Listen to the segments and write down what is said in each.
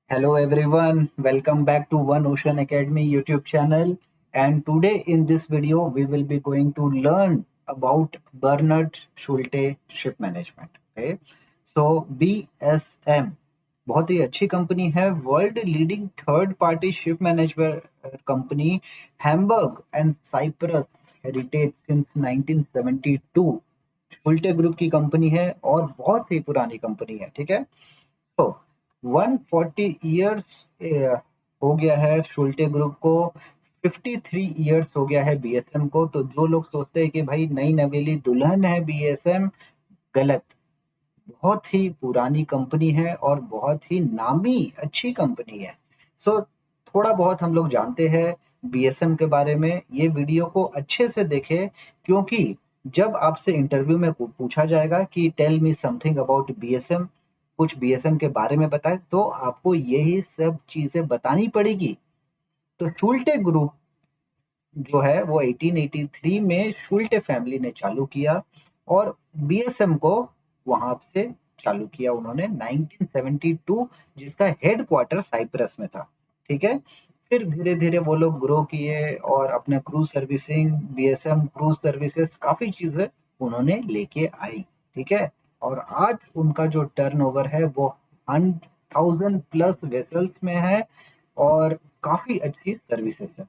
Hello everyone, welcome back to One Ocean Academy YouTube channel. And today in this video, we will be going to learn about Bernard Schulte Ship Management. Okay, so BSM बहुत ही अच्छी company है, world leading third party ship management company, Hamburg and Cyprus heritage since 1972। Schulte group की company है और बहुत ही पुरानी company है। ठीक है, तो 140 ईयर्स हो गया है शुल्टे ग्रुप को, 53 ईयर्स हो गया है बीएसएम को। तो जो लोग सोचते हैं कि भाई नई नवेली दुल्हन है बीएसएम, गलत। बहुत ही पुरानी कंपनी है और बहुत ही नामी अच्छी कंपनी है। सो थोड़ा बहुत हम लोग जानते हैं बीएसएम के बारे में। ये वीडियो को अच्छे से देखें, क्योंकि जब आपसे इंटरव्यू में पूछा जाएगा कि tell me something about BSM, कुछ बीएसएम के बारे में बताएं, तो आपको यही सब चीजें बतानी पड़ेगी। तो शुल्टे ग्रुप जो है वो 1883 में शुल्टे फैमिली ने चालू किया और बीएसएम को वहां से चालू किया उन्होंने 1972, जिसका हेड क्वार्टर साइप्रस में था। ठीक है, फिर धीरे धीरे वो लोग ग्रो किए और अपने cruise servicing, BSM cruise services, काफी चीजें उन्होंने लेके आई। ठीक है, और आज उनका जो टर्नओवर है वो 1000 प्लस वेसल्स में है और काफी अच्छी सर्विसेज है।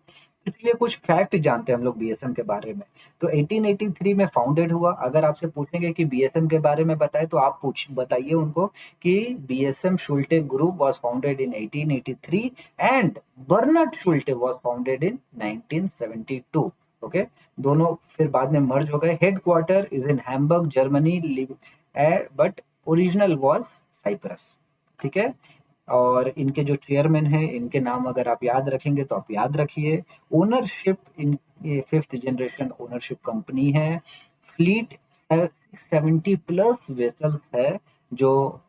तो चलिए कुछ फैक्ट जानते हैं हम लोग बीएसएम के बारे में। तो 1883 में फाउंडेड हुआ। अगर आपसे पूछेंगे कि बीएसएम के बारे में बताएं, तो आप पूछ बताइए उनको कि BSM Schulte group was founded in 1883 and Bernhard Schulte was founded in 1972। Okay, दोनों फिर बाद में मर्ज हो गए। Head quarter is in Hamburg Germany, but original was Cyprus. ठीक है, और इनके जो चेयरमैन है, इनके नाम अगर आप याद रखेंगे तो आप याद रखिए। Ownership, in fifth generation ownership company है। फ्लीट 70 प्लस वेसल्स है, जो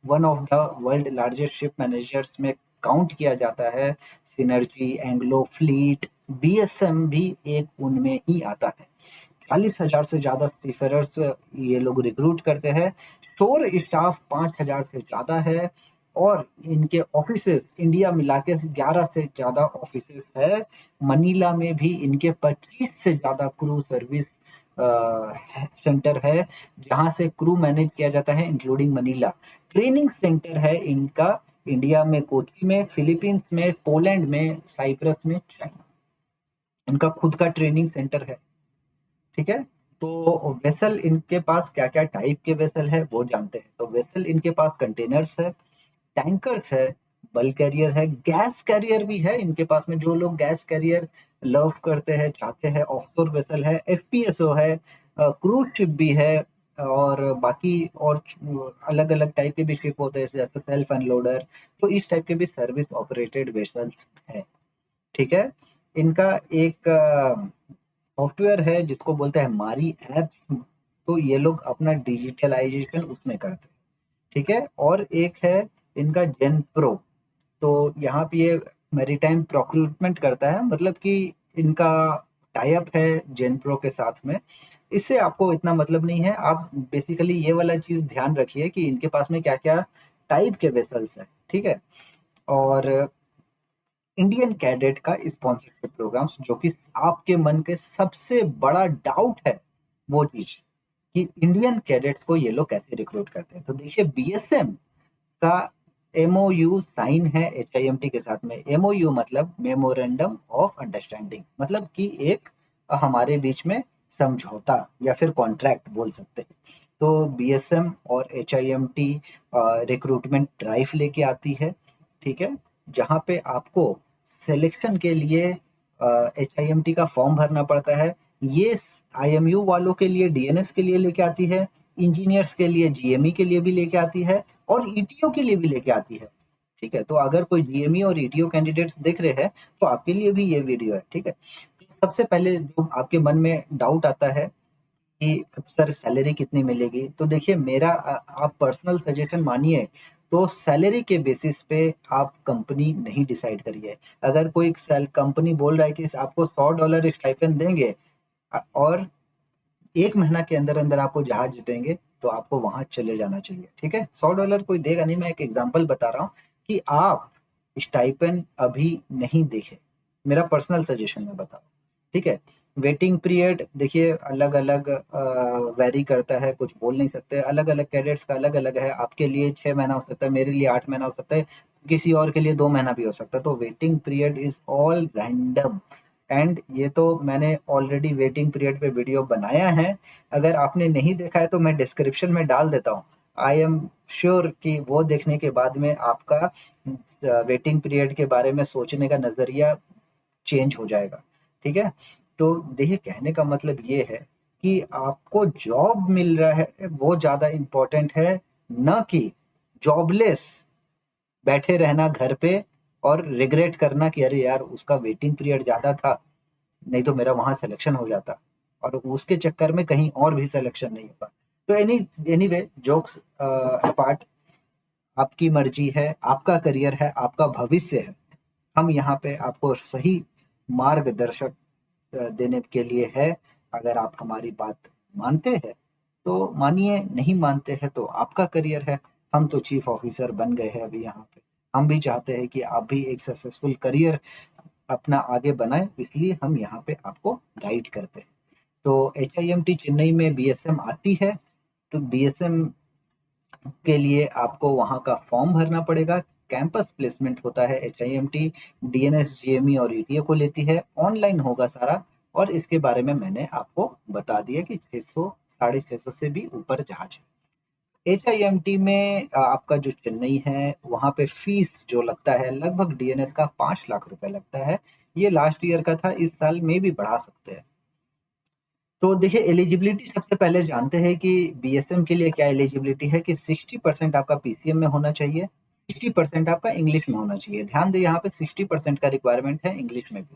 one of the world largest ship managers में काउंट किया जाता है। सिनर्जी, एंग्लो फ्लीट, बीएसएम भी एक उनमें ही आता है। 40,000 से ज्यादा सीफरर्स ये लोग रिक्रूट करते हैं। शोर स्टाफ 5,000 से ज्यादा है और इनके ऑफिसेस इंडिया मिला के 11 से ज्यादा ऑफिसेस है। मनीला में भी इनके 25 से ज्यादा क्रू सर्विस सेंटर है, जहां से क्रू मैनेज किया जाता है, इंक्लूडिंग मनीला। ट्रेनिंग सेंटर है इनका इंडिया में कोची में, फिलीपींस में, पोलैंड में, साइप्रस में, चाइना। इनका खुद का ट्रेनिंग सेंटर है। ठीक है, तो वेसल इनके पास क्या क्या टाइप के वेसल है वो जानते हैं। तो वेसल इनके पास कंटेनर्स है, टैंकर्स है, बल्क कैरियर है, गैस कैरियर भी है इनके पास में। जो लोग गैस कैरियर लव करते हैं, चाहते हैं, ऑफशोर वेसल है, एफपीएसओ है, क्रूज शिप भी है, और बाकी और अलग अलग टाइप के भी शिप होते हैं, जैसे सेल्फ अनलोडर। तो इस टाइप के भी सर्विस ऑपरेटेड वेसल्स है। ठीक है, इनका एक सॉफ्टवेयर है जिसको बोलते हैं मारी एप्स। तो ये लोग अपना डिजिटलाइजेशन उसमें करते हैं। ठीक है, और एक है इनका जेन प्रो। तो यहाँ पे ये मैरीटाइम प्रोक्यूरमेंट करता है, मतलब कि इनका टाई अप है जेन प्रो के साथ में। इससे आपको इतना मतलब नहीं है, आप बेसिकली ये वाला चीज ध्यान रखिए कि इनके पास में क्या क्या टाइप के वेसल्स है। ठीक है, और इंडियन कैडेट का स्पॉन्सरशिप प्रोग्राम्स, जो कि आपके मन के सबसे बड़ा डाउट है वो चीज, कि इंडियन कैडेट को ये लोग कैसे रिक्रूट करते हैं। तो देखिए, बीएसएम का एमओयू साइन है एचआईएमटी के साथ में। एमओयू मतलब मेमोरेंडम ऑफ अंडरस्टैंडिंग, मतलब कि एक हमारे बीच में समझौता या फिर कॉन्ट्रैक्ट बोल सकते हैं। तो बीएसएम और एचआईएमटी रिक्रूटमेंट ड्राइव लेके आती है। ठीक है, जहाँ पे आपको सिलेक्शन के लिए एचआईएमटी का फॉर्म भरना पड़ता है। ये आईएमयू वालों के लिए डीएनएस के लिए लेके आती है, इंजीनियर्स के लिए जीएमई के लिए भी लेके आती है, और ईटीओ के लिए भी लेके आती है। ठीक है, तो अगर कोई जीएमई और ईटीओ कैंडिडेट्स देख रहे हैं तो आपके लिए भी ये वीडियो है। ठीक है, तो सबसे पहले जो आपके मन में डाउट आता है कि सर सैलरी कितनी मिलेगी, तो देखिए मेरा आप पर्सनल सजेशन मानिए तो सैलरी के बेसिस पे आप कंपनी नहीं डिसाइड करिए। अगर कोई कंपनी बोल रहा है कि आपको $100 स्टाइपेंड देंगे और एक महीना के अंदर अंदर आपको जहाज देंगे, तो आपको वहां चले जाना चाहिए। ठीक है, $100 कोई देगा नहीं। मैं एक एग्जांपल बता रहा हूँ। कि आप स्टाइपेंड अभी नहीं देखें, मेरा पर्सनल सजेशन मैं बता रहा हूँ, ठीक है। वेटिंग पीरियड देखिए अलग अलग वेरी करता है, कुछ बोल नहीं सकते, अलग अलग कैडेट्स का अलग अलग है। आपके लिए 6 महीना हो सकता है, मेरे लिए 8 महीना हो सकता है, किसी और के लिए 2 महीना भी हो सकता है। तो waiting period is all random, and ये तो मैंने ऑलरेडी वेटिंग पीरियड पे वीडियो बनाया है। अगर आपने नहीं देखा है तो मैं डिस्क्रिप्शन में डाल देता हूँ। आई एम श्योर कि वो देखने के बाद में आपका वेटिंग पीरियड के बारे में सोचने का नज़रिया चेंज हो जाएगा, ठीक है। तो देखिए कहने का मतलब ये है कि आपको जॉब मिल रहा है वो ज़्यादा इम्पोर्टेंट है, न कि जॉबलेस बैठे रहना घर पे और रिग्रेट करना कि अरे यार उसका वेटिंग पीरियड ज़्यादा था, नहीं तो मेरा वहाँ सिलेक्शन हो जाता, और उसके चक्कर में कहीं और भी सिलेक्शन नहीं होगा। तो एनीवे जोक्स अपार्ट, आपकी मर्जी है, आपका करियर है, आपका भविष्य है। हम यहाँ पे आपको सही मार्गदर्शक देने के लिए है। अगर आप हमारी बात मानते हैं तो मानिए, नहीं मानते हैं तो आपका करियर है। हम तो चीफ ऑफिसर बन गए हैं अभी यहाँ पे, हम भी चाहते हैं कि आप भी एक सक्सेसफुल करियर अपना आगे बनाएं, इसलिए हम यहाँ पे आपको गाइड करते हैं। तो HIMT चेन्नई में BSM आती है, तो BSM के लिए आपको वहाँ का फॉर्म भरना पड़ेगा। कैंपस प्लेसमेंट होता है HIMT, DNS, GME और ETA को लेती है, ऑनलाइन होगा सारा। और इसके बारे में मैंने आपको बता दिया कि 600 650 से भी ऊपर जहाज है। HIMT में आपका जो चेन्नई है वहाँ पे फीस जो लगता है लगभग DNS का 5 लाख रुपए लगता है। ये लास्ट ईयर का था, इस साल में भी बढ़ा सकते हैं। तो देखिए एलिजिबिलिटी सबसे पहले जानते हैं कि BSM के लिए क्या एलिजिबिलिटी है कि 60% आपका PCM में होना चाहिए, 60% आपका इंग्लिश में होना चाहिए। ध्यान दें यहाँ पे 60% का रिक्वायरमेंट है इंग्लिश में भी,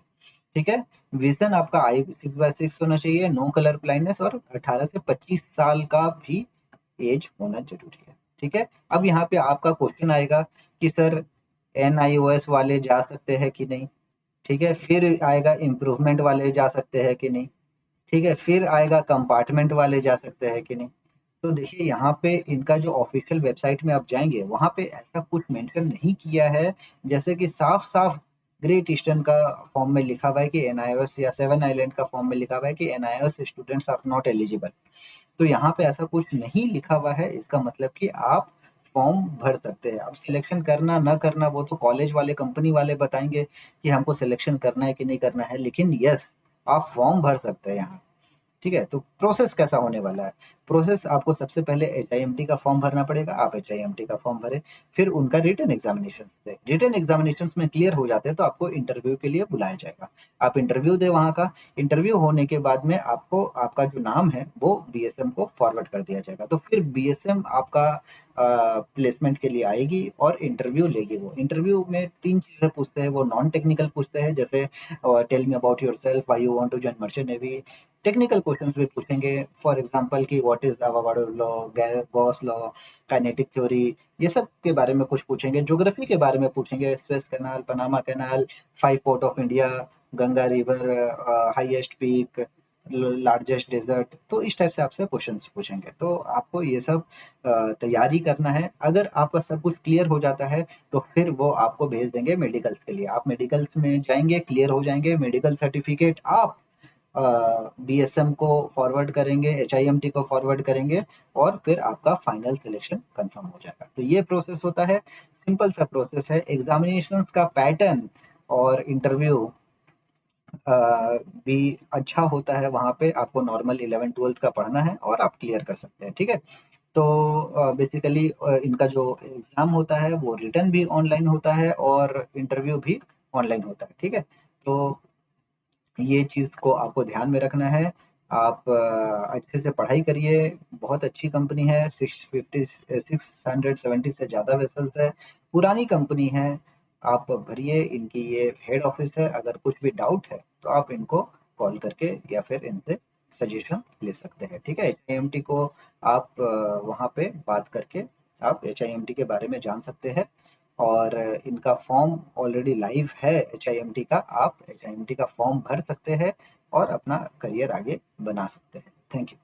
ठीक है। विजन आपका I6/6 होना चाहिए, नो कलर ब्लाइंडनेस, और 18 से 25 साल का भी एज होना जरूरी है, ठीक है। अब यहाँ पे आपका क्वेश्चन आएगा कि सर NIOS वाले जा सकते हैं कि नहीं, ठीक है। फिर आएगा इम्प्रूवमेंट वाले जा सकते हैं कि नहीं, ठीक है। फिर आएगा कंपार्टमेंट वाले जा सकते हैं कि नहीं। तो देखिए यहाँ पे इनका जो ऑफिशियल वेबसाइट में आप जाएंगे वहाँ पे ऐसा कुछ मेंशन नहीं किया है, जैसे कि साफ साफ ग्रेट ईस्टर्न का फॉर्म में लिखा हुआ है कि NIOS, या सेवन आइलैंड का फॉर्म में लिखा हुआ है कि NIOS students are not eligible. तो यहाँ पे ऐसा कुछ नहीं लिखा हुआ है, इसका मतलब कि आप फॉर्म भर सकते हैं। अब सिलेक्शन करना ना करना वो तो कॉलेज वाले, कंपनी वाले बताएंगे कि हमको सिलेक्शन करना है कि नहीं करना है, लेकिन यस, आप फॉर्म भर सकते हैं यहाँ, ठीक है। तो प्रोसेस कैसा होने वाला है? प्रोसेस आपको सबसे पहले HIMT का फॉर्म भरना पड़ेगा, आप HIMT का फॉर्म भरें, फिर उनका रिटन एग्जामिनेशन से, रिटन एग्जामिनेशन में क्लियर हो जाते हैं तो आपको इंटरव्यू के लिए बुलाया जाएगा। आप इंटरव्यू दे वहाँ का, इंटरव्यू होने के बाद में आपको आपका जो नाम है वो BSM को फॉरवर्ड कर दिया जाएगा। तो फिर BSM आपका प्लेसमेंट के लिए आएगी और इंटरव्यू लेगी। वो इंटरव्यू में 3 चीज़ें पूछते हैं, वो नॉन टेक्निकल पूछते हैं, जैसे tell me about yourself, why you want to join merchant navy. Technical questions भी पूछेंगे, फॉर एग्जांपल कि what is Avogadro law, Gauss law, kinetic theory, ये सब के बारे में कुछ पूछेंगे। ज्योग्राफी के बारे में पूछेंगे, Suez canal, Panama canal, 5 port of India, Ganga river, highest peak, largest desert. तो इस टाइप से आपसे क्वेश्चंस पूछेंगे, तो आपको ये सब तैयारी करना है। अगर आपका सब कुछ क्लियर हो जाता है तो फिर वो आपको भेज देंगे मेडिकल्स के लिए। आप मेडिकल्स में जाएंगे, क्लियर हो जाएंगे, मेडिकल सर्टिफिकेट आप BSM को फॉरवर्ड करेंगे, HIMT को फॉरवर्ड करेंगे, और फिर आपका फाइनल सिलेक्शन कंफर्म हो जाएगा। तो ये प्रोसेस होता है, सिंपल सा प्रोसेस है। एग्जामिनेशन का पैटर्न और इंटरव्यू भी अच्छा होता है। वहाँ पे आपको नॉर्मल 11th 12th का पढ़ना है और आप क्लियर कर सकते हैं, ठीक है। तो बेसिकली इनका जो एग्ज़ाम होता है वो रिटन भी ऑनलाइन होता है और इंटरव्यू भी ऑनलाइन होता है, ठीक है। तो ये चीज़ को आपको ध्यान में रखना है। आप अच्छे से पढ़ाई करिए, बहुत अच्छी कंपनी है, 670 से ज़्यादा वेसल्स है, पुरानी कंपनी है। आप भरिए, इनकी ये हेड ऑफिस है। अगर कुछ भी डाउट है तो आप इनको कॉल करके या फिर इनसे सजेशन ले सकते हैं, ठीक है। HIMT को आप वहाँ पे बात करके आप HIMT के बारे में जान सकते हैं। और इनका फॉर्म ऑलरेडी लाइव है HIMT का, आप HIMT का फॉर्म भर सकते हैं और अपना करियर आगे बना सकते हैं। Thank you.